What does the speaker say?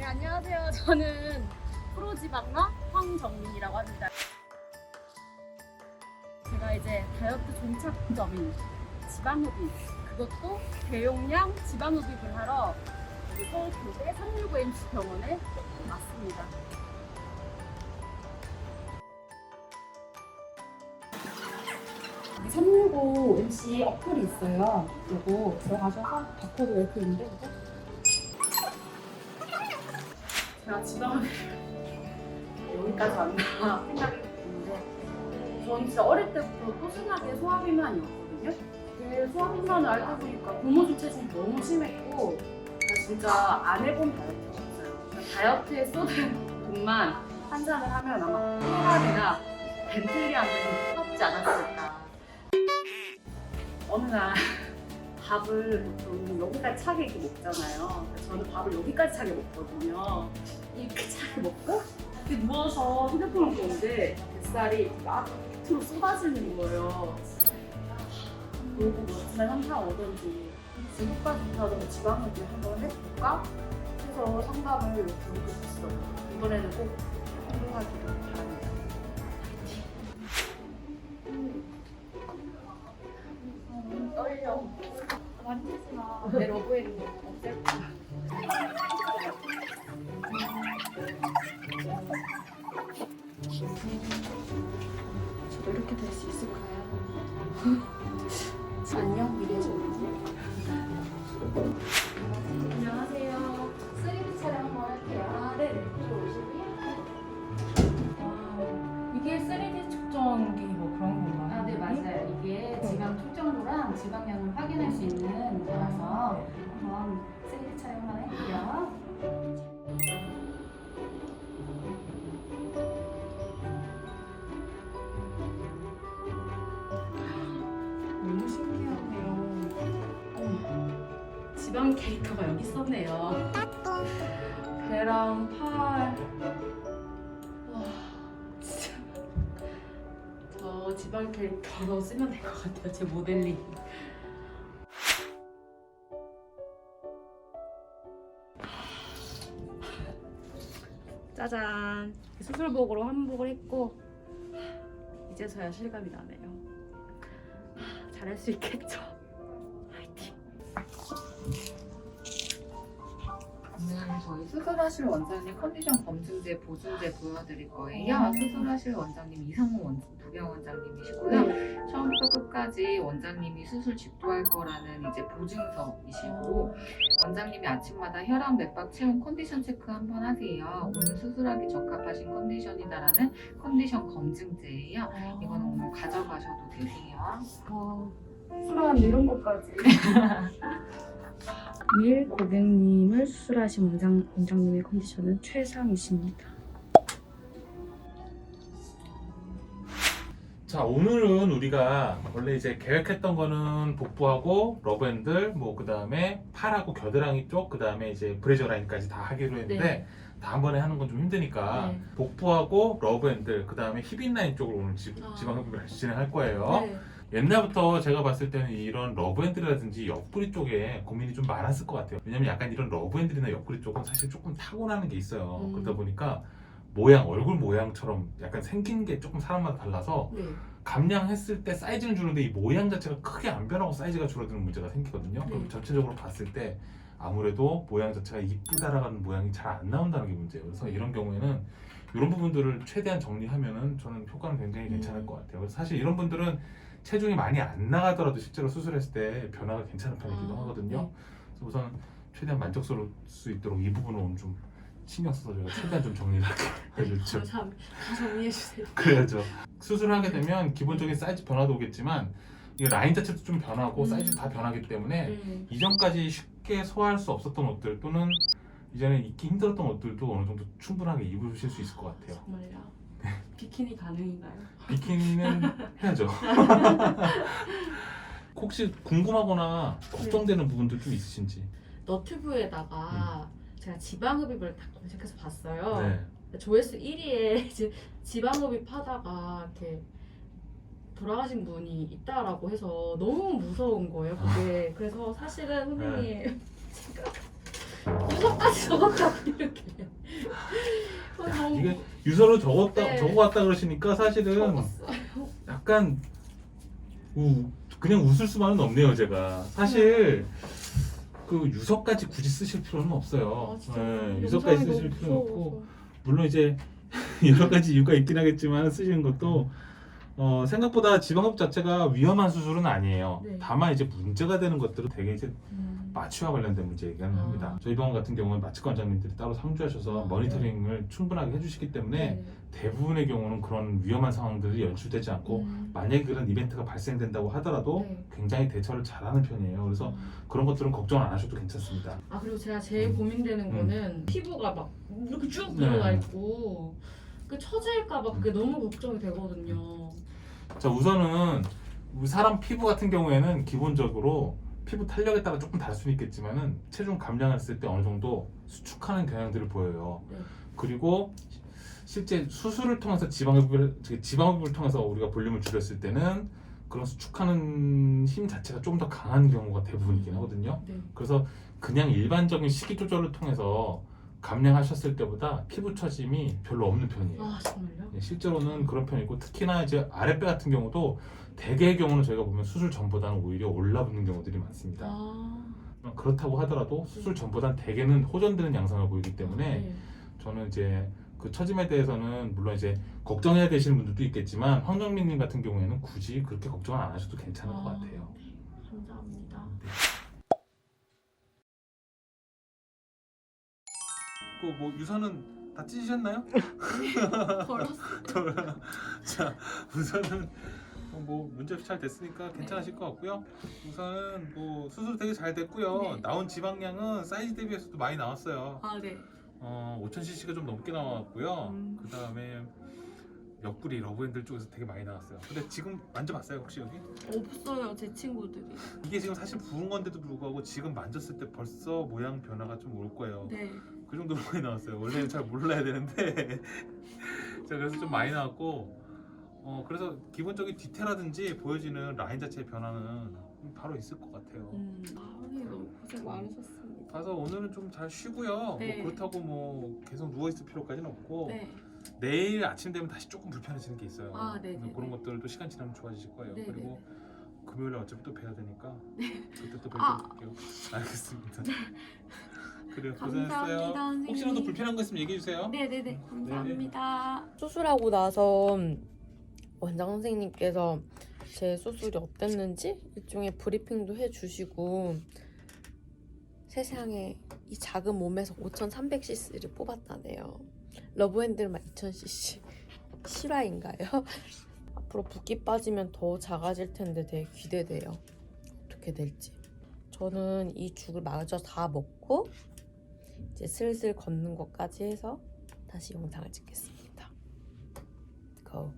안녕하세요. 저는 프로지방러 황정민이라고 합니다. 제가 이제 다이어트 종착점인 지방흡입, 그것도 대용량 지방흡입을 하러 서울 교대 365MC 병원에 왔습니다. 이 365MC 어플이 있어요. 요거 들어가셔서 바코드 이렇게 있는데 제가 지방을 여기까지 왔나 생각이 드는데, 저는 진짜 어릴 때부터 꾸준하게 소화비만이었거든요. 근데 소화비만을 알다 보니까 고무줄 체중이 너무 심했고, 제가 진짜 안 해본 다이어트가 없어요. 다이어트에 쏟은 돈만 환산을 하면 아마 페라리나 벤틀리한테 좀 똑같지 않았을까. 어느 날 밥을 좀 여기까지 차게 이렇게 먹잖아요. 저는 밥을 여기까지 차게 먹거든요. 이렇게 차게 먹고 이렇게 누워서 휴대폰을 보는데 뱃살이 막 밑으로 쏟아지는 거예요. 그리고 뭐 아침에 항상 오던지 지금까지 못하던 지방흡입 한번 해볼까 해서 상담을 이렇게 했어요. 이번에는 꼭 성공하기를 바랍니다. 떨려. 만지지 마. 내 러브에는 없앨 거야. 저도 이렇게 될 수 있을까요? 안녕, 미래적으로. 안녕하세요. 3D 촬영 한번 할게요. 네, 이쪽으로 오시고요. 이게 3D 측정기 뭐 그런 건가요? 아, 네, 맞아요. 이게 지방 측정도랑 지방량을 확인할 수 있는 거라서 한번 3D 촬영 한번 할게요. 너무 신기하네요. 지방 캐릭터가 여기 있었네요. 배랑 팔. 와, 진짜. 저 지방 캐릭터로 쓰면 될 것 같아요. 제 모델링. 짜잔. 수술복으로 한복을 했고 이제서야 실감이 나네요. 잘할 수 있겠죠? 화이팅! 오늘 저희 수술하실 원장님 컨디션 검증제 보증제 보여드릴 거예요. 수술하실 원장님 이상호 부경 원장님이시고요. 처음부터 끝까지 원장님이 수술 집도할 거라는 이제 보증서이시고, 원장님이 아침마다 혈압, 맥박, 체온 컨디션 체크 한번 하세요. 오늘 수술하기 적합하신 컨디션이다라는 컨디션 검증제예요. 이거는 오늘 가져가셔도 되세요. 수술한 이런 것까지. 일 고객님을 수술하신 원장님의 컨디션은 최상이십니다. 자, 오늘은 우리가 원래 이제 계획했던 거는 복부하고 러브핸들, 뭐 그 다음에 팔하고 겨드랑이 쪽, 그 다음에 이제 브래지어 라인까지 다 하기로 했는데, 네. 다 한 번에 하는 건 좀 힘드니까 네. 복부하고 러브핸들, 그 다음에 힙인라인 쪽으로 오늘 지방흡입을 진행할 거예요. 네. 옛날부터 제가 봤을 때는 이런 러브핸들이라든지 옆구리 쪽에 고민이 좀 많았을 것 같아요. 왜냐면 약간 이런 러브핸들이나 옆구리 쪽은 사실 조금 타고나는 게 있어요. 그러다 보니까 얼굴 모양처럼 약간 생긴 게 조금 사람마다 달라서 네. 감량했을 때 사이즈는 주는데 이 모양 자체가 크게 안 변하고 사이즈가 줄어드는 문제가 생기거든요. 그럼 네. 전체적으로 봤을 때 아무래도 모양 자체가 이쁘다라는 모양이 잘 안 나온다는 게 문제예요. 그래서 이런 경우에는 이런 부분들을 최대한 정리하면은 저는 효과는 굉장히 괜찮을 것 같아요. 그래서 사실 이런 분들은 체중이 많이 안 나가더라도 실제로 수술했을 때 변화가 괜찮은 편이기도 하거든요. 네. 그래서 우선 최대한 만족스러울 수 있도록 이 부분을 오늘 좀 신경 써서 제가 최대한 좀 정리를 해줬죠. 감사합니다. 다 정리해주세요. 그래야죠. 수술하게 되면 기본적인 사이즈 변화도 오겠지만 이 라인 자체도 좀 변하고 사이즈 다 변하기 때문에 이전까지 쉽게 소화할 수 없었던 옷들 또는 이전에 입기 힘들었던 옷들도 어느 정도 충분하게 입으실 수 있을 것 같아요. 정말요? 비키니 가능인가요? 비키니는 해야죠. 혹시 궁금하거나 걱정되는 부분들 좀 있으신지? 너튜브에다가 제가 지방흡입을 딱 검색해서 봤어요. 네. 조회수 1위에 이제 지방흡입 하다가 이렇게 돌아가신 분이 있다라고 해서 너무 무서운 거예요, 그게. 그래서 사실은 선생님 제가 무섭까지 적었다고 이렇게 이게 유서를 네. 적어왔다 그러시니까 사실은 적었어요. 약간 그냥 웃을 수만은 없네요 제가. 사실 그 유서까지 굳이 쓰실 필요는 없어요. 아, 진짜 네, 유서까지 영상이 쓰실 너무 필요는 없고 무서워서. 물론 이제 여러 가지 이유가 있긴 하겠지만 쓰시는 것도 생각보다 지방흡입 자체가 위험한 수술은 아니에요. 네. 다만 이제 문제가 되는 것들은 되게 이제 마취와 관련된 문제이긴 아. 합니다. 저희 병원 같은 경우는 마취과 원장님들이 따로 상주하셔서 아, 모니터링을 충분하게 해주시기 때문에 네. 대부분의 경우는 그런 위험한 상황들이 연출되지 않고 만약에 그런 이벤트가 발생된다고 하더라도 네. 굉장히 대처를 잘하는 편이에요. 그래서 그런 것들은 걱정 안 하셔도 괜찮습니다. 아 그리고 제가 제일 고민되는 거는 피부가 막 이렇게 쭉 늘어나 네. 있고 그 처질까봐 그게 너무 걱정이 되거든요. 자, 우선은 사람 피부 같은 경우에는 기본적으로 피부 탄력에 따라 조금 다를 수는 있겠지만은 체중 감량했을 때 어느 정도 수축하는 경향들을 보여요. 네. 그리고 실제 수술을 통해서 지방흡입을 통해서 우리가 볼륨을 줄였을 때는 그런 수축하는 힘 자체가 조금 더 강한 경우가 대부분이긴 하거든요. 네. 그래서 그냥 일반적인 식이 조절을 통해서 감량하셨을 때보다 피부 처짐이 별로 없는 편이에요. 아 정말요? 네, 실제로는 그런 편이고 특히나 이제 아랫배 같은 경우도 대개의 경우는 저희가 보면 수술 전보다는 오히려 올라붙는 경우들이 많습니다. 아 그렇다고 하더라도 수술 전보다는 대개는 호전되는 양상을 보이기 때문에 네. 저는 이제 그 처짐에 대해서는 물론 이제 걱정해야 되시는 분들도 있겠지만 황정민님 같은 경우에는 굳이 그렇게 걱정 안 하셔도 괜찮을 것 같아요. 네. 감사합니다. 그 뭐 유서는 다 찢으셨나요? 걸었어요. 자, 우선은 뭐 문제 없이 잘 됐으니까 괜찮으실 것 같고요. 우선은 뭐 수술 되게 잘 됐고요. 네. 나온 지방량은 사이즈 대비해서도 많이 나왔어요. 아 네. 5000cc가 좀 넘게 나왔고요. 음. 그 다음에 옆구리 러브핸들 쪽에서 되게 많이 나왔어요. 근데 지금 만져봤어요 혹시 여기? 없어요 제 친구들이. 이게 지금 사실 부은 건데도 불구하고 지금 만졌을 때 벌써 모양 변화가 좀 올 거예요. 네. 그 정도로 많이 나왔어요. 원래는 잘 몰라야 되는데 자, 그래서 좀 많이 나왔고 그래서 기본적인 디테일하든지 보여지는 라인 자체의 변화는 바로 있을 것 같아요. 아 선생님 너무 고생 많으셨습니다. 가서 오늘은 좀 잘 쉬고요. 네. 뭐 그렇다고 뭐 계속 누워 있을 필요까지는 없고 네. 내일 아침 되면 다시 조금 불편해지는 게 있어요. 아, 네네네. 그래서 그런 것들도 시간 지나면 좋아지실 거예요. 네네네. 그리고 금요일에 어차피 또 뵈야 되니까 그때 또 아. 뵐게요. 알겠습니다. 그래요. 감사합니다, 고생했어요. 선생님. 혹시라도 불편한 거 있으면 얘기해 주세요. 네네네 감사합니다. 수술하고 나서 원장 선생님께서 제 수술이 어땠는지 일종의 브리핑도 해주시고 세상에 이 작은 몸에서 5300cc를 뽑았다네요. 러브핸들만 2000cc 실화인가요? 앞으로 붓기 빠지면 더 작아질 텐데 되게 기대돼요. 어떻게 될지. 저는 이 죽을 마저 다 먹고 이제 슬슬 걷는 것까지 해서 다시 영상을 찍겠습니다. Go.